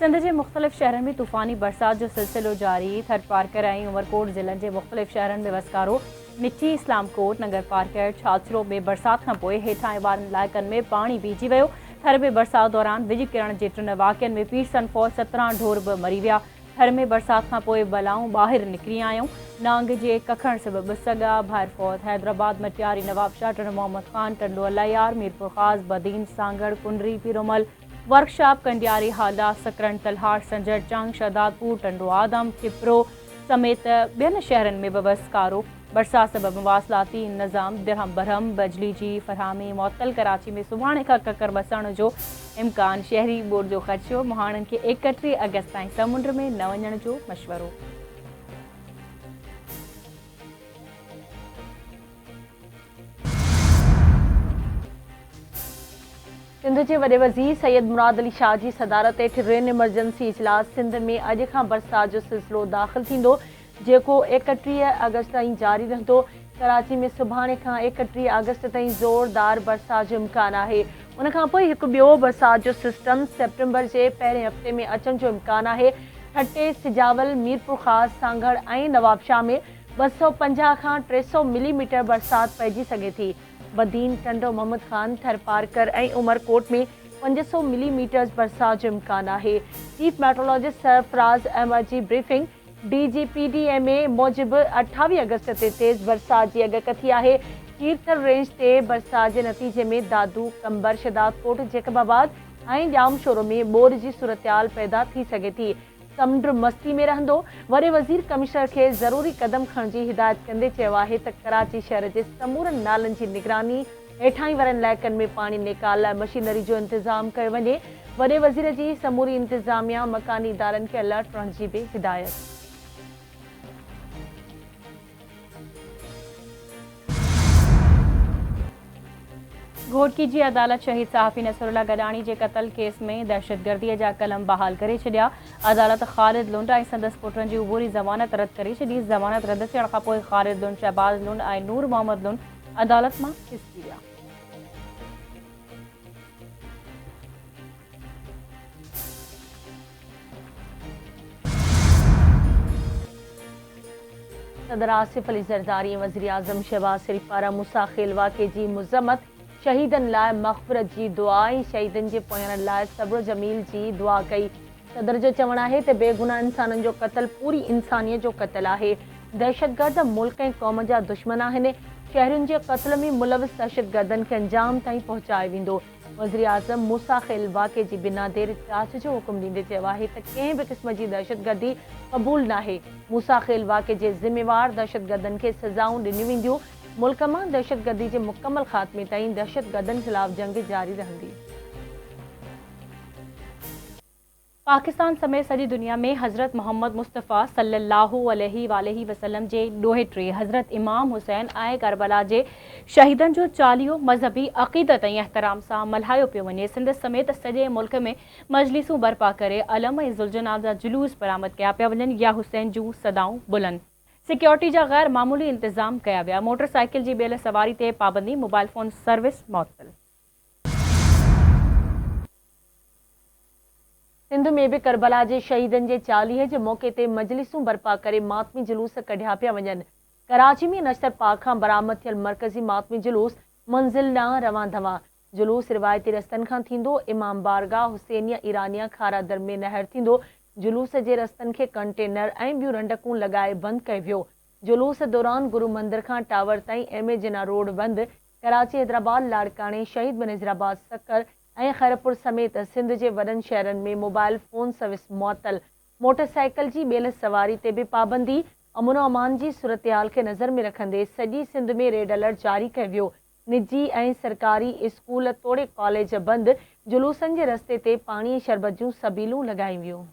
सिंध के मुख़्तलिफ़ शहरनि में तूफ़ानी बरसात जो सिलसिलो जारी। थरपारकर और उमरकोट ज़िलनि के मुख़्तलिफ़ शहरनि में वसकारो। मिठी, इस्लामकोट, नगर पार्कर, छाछरो में बरसात का पोइ हेठां वारनि इलाइक़नि में पानी बीहजी वियो। थर में बरसात दौरान विझ किरण के 3 वाक़िअनि में पीरसन फौज 17 ढोर भी मरी विया। थर में बरसात का पोइ बलाऊं ॿाहिरि निकिरी आयूं। नांग के कखण सबब सगा, भाइरफौत, हैदराबाद, मटियारी, नवाबशाह, टन मोहम्मद खान, टंडो अलायार, मीरपुर खास, बदीन, सांगड़, कुंडरी, पीरोमल, वर्कशॉप, कंडियारी, हादा, सकरन, तलहार, संजर, चांग, शहदादपुर, टंडो आदम, टिपरो समेत ॿियनि शहरनि में भी वसकारो। बरसात सबब मवासिलाती निज़ाम दिरहम बरहम, बिजली की फरहामी मुअत्तल। कराची में सुभाणे खां ककर बसण जो इम्कान। शहरी बोर्ड जो ख़दशो, मुहाणनि के 31 अगस्त ताईं समुंड में न वञण जो मशवरो। सिंध के वॾे वज़ीर सैयद मुराद अली शाह की सदारत हेठि रेन इमरजेंसी इजलास सिंध में अॼु खां बरसात जो सिलसिलो दाख़िल थींदो, जेको 31 अगस्त ताईं जारी रहंदो। कराची में सुभाणे खां 31 अगस्त ताईं ज़ोरदार बरसात जो इम्कान आहे। उन खां पोइ हिकु ॿियो बरसात जो सिस्टम सेप्टेम्बर के पहिरें हफ़्ते में अचण जो इम्कान आहे। ठटे, सिजावल, मीरपुर खास, सांगड़ और नवाबशाह में 250 खां 300 मिलीमीटर बरसात पइजी सघे थी। बदीन, टंडो मोहम्मद खान, थरपारकर और उमरकोट में 500 मिलीमीटर बरसात जो इम्कान है। चीफ मेट्रोलॉजिस्ट सरफराज अहमद की ब्रीफिंग। DGPDMA मूजिब 28 अगस्त से तेज़ बरसात की अगकथी है। कीरथल रेंज से बरसात के नतीजे में दादू, कंबर, शहदादकोट, जैकबाबाद और जामशोरो में बोर की सूरतहाल पैदा थी सके थी। समुंड मस्ती में रहंदो। वॾे वज़ीर कमिश्नर के ज़रूरी कदम खणण की हिदायत कंदे चयो आहे त कराची शहर के समूरनि नालनि की निगरानी हेठां वारनि इलाइक़नि में पानी निकाल लाइ मशीनरी जो इंतजाम कयो वञे। वॾे वज़ीर की समूरी इंतजामिया मकानी इदारनि के अलर्ट रहण की भी हिदायत। घोटकी की अदालत शहीद सहाफ़ी नसरुल्लाह गडानी के कत्ल केस में दहशतगर्दी जा कलम बहाल करे छॾिया। अदालत ख़ालिद लुंड और संदस पुटनि की उबूरी ज़मानत रद्द करे छॾी। ज़मानत रद्द थियण खां पोइ ख़ालिद लुंड, शहबाज लुंड और नूर मोहम्मद लुंड अदालत में खिसकी विया। सदर आसिफ अली ज़रदारी और वज़ीर आज़म शहबाज शरीफ पारां मूसा खेल वाक़े की मज़म्मत। शहीदन लाइ मग़फ़िरत की दुआ और शहीदन के पोयण लाइ सब्र जमील की दुआ कई। सदर जो चवण है तो बेगुनाह इंसानन जो कत्ल पूरी इंसानियत जो कत्ल है। दहशतगर्द मुल्क और कौम जा दुश्मन हैं। शहरियों के कत्ल में मुलविस दहशतगर्दन के अंजाम ताईं पहुंचाए वेंदो। वज़ीर आज़म मूसा खेल वाक़े की बिना देर जांच जो हुक्म ॾींदे चयो आहे त कंहिं भी क़िस्म की दहशतगर्दी क़बूल नाहे। मूसा खेल वाक़े के ज़िम्मेवार दहशतगर्दन के सज़ाऊं ॾिनियूं वेंदियूं। मुल्क में दहशतगर्दी के मुकम्मल खात्मे ताईं दहशतगर्दन खिलाफ जंग जारी रहंदी। पाकिस्तान समेत सॼी दुनिया में हज़रत मोहम्मद मुस्तफ़ा सल्लल्लाहु अलैहि वसल्लम जे ॾोहिटे हज़रत इमाम हुसैन ऐं करबला जे शहीदन जो चालीहो मज़हबी अक़ीदत ऐं एहतराम सां मल्हायो पियो वञे। सिंध समेत सॼे मुल्क में मजलिसूं बर्पा करे अलम ऐं ज़ुल्जनाब जा जुलूस बरामद कया पिया वञनि या हुसैन जूं सदाऊं बुलंद। सिक्योरिटी जा गैर मामूली इंतजाम कया विया। मोटरसाइकिल की ॿियल सवारी ते पाबंदी, मोबाइल फोन सर्विस मुअत्तल। सिंध में भी करबला के शहीदन के चालीहे के मौके ते मजलिसूं बर्पा करे मातमी जुलूस कढिया पिया वञनि। कराची में नशर पार्क खां बरामद थियल मरकज़ी मातमी जुलूस मंज़िल ॾांहुं रवां धवां। जुलूस रिवायती रस्तनि खां थींदो। इमाम बारगाह हुसैनिया ईरानिया खारा दर में नहर थींदो। जुलूस के रस्तनि के कंटेनर और ॿियूं रंडकूं लगाए बंद कयो वियो। जुलूस दौरान गुरु मंदिर खां टावर ताईं एम.ए. जिना रोड बंद। कराची, हैदराबाद, लाड़काने, शहीद बनज़ीराबाद, सकर और खैरपुर समेत सिंध के वॾनि शहरनि में मोबाइल फोन सर्विस मुअत्तल। मोटरसाइकिल की ॿियल सवारी ते भी पाबंदी। अमन अमान की सूरतहाल के नज़र में रखंदे सॼी सिंध में रेड अलर्ट जारी कयो वियो। निजी और सरकारी स्कूल, तोड़े कॉलेज बंद। जुलूसन के रस्ते ते पानी शरबत जूं सबीलूं लगाई वियूं।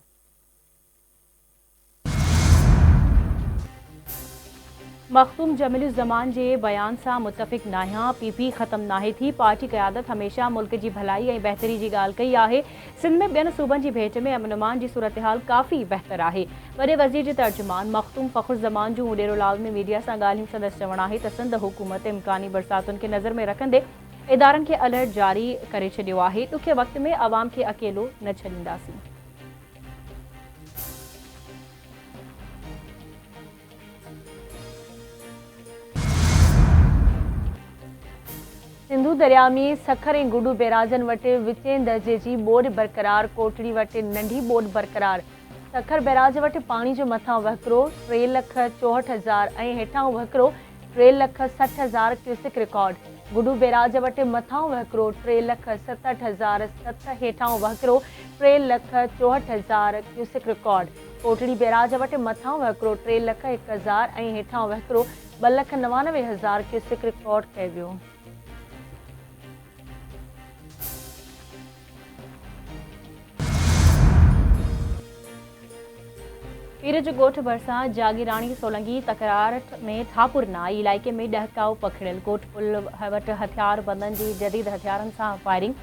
मखदूम जमीलुज़्ज़मान के बयान से मुतफ़िक़ नाहियां। PP ख़त्म नाहे थी। पार्टी क़यादत हमेशा मुल्क की भलाई और बेहतरी की ॻाल्हि कई है। सिंध में ॿियनि सूबनि की भेट में अमन अमान की सूरतहाल काफ़ी बहितर है। वॾे वज़ीर के तर्जुमान मखदूम फ़खरुज़्ज़मान जूं डेरोलाल में मीडिया से ॻाल्हियूं संदसि चवण है त सिंध हुकूमत इम्कानी बरसातुनि के नज़र में रखंदे इदारनि के अलर्ट जारी करे छॾियो है। ॾुखे वक़्त में अवाम के अकेलो न छॾींदासीं। दरिया में सखर ऐं गुडू बैराजन वटि विचें दर्जे जी ॿोॾि बरक़रार। कोटड़ी वटि नंढी ॿोॾि बरक़रार। सखर बैराज वटि पाणी जो मथां वहिकिरो 3,64,000 ऐं हेठां वहिकिरो 3,60,000 क्यूसिक रिकॉर्ड। गुडू बैराज वटि मथां वहिकिरो 3,67,007 हेठां वहिकिरो 3,64,000 क्यूसिक रिकॉर्ड। कोटड़ी बैराज वटि मथां वहिकिरो 3,01,000 ऐं हेठां वहिकिरो 2,99,000 क्यूसिक रिकॉर्ड कयो वियो। पीर जो ॻोठ भरिसां जागीराणी सोलंगी तकरार में ठाकुरनाई इलाइक़े में ॾहकाओ पखिड़ियल। ॻोठ पुल वटि हथियार बंदनि जी जदीद हथियारनि सां फायरिंग।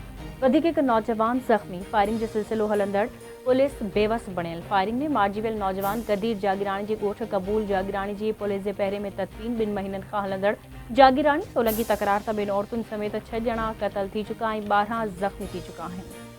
वधीक हिकु नौजवान ज़ख़्मी। फायरिंग जो सिलसिलो हलंदड़ पुलिस बेवस बणियल। फायरिंग में मारिजी वियल नौजवान गदीर जागीराणी जी ॻोठ कबूल। जागीराणी जी पुलिस जे पहिरे में तदफ़ीन। 2 महीननि खां हलंदड़ जागीराणी सोलंगी तकरार सां 2 औरतुनि समेत 6 ॼणा क़तल थी चुका ऐं 12 ज़ख़्मी थी चुका आहिनि।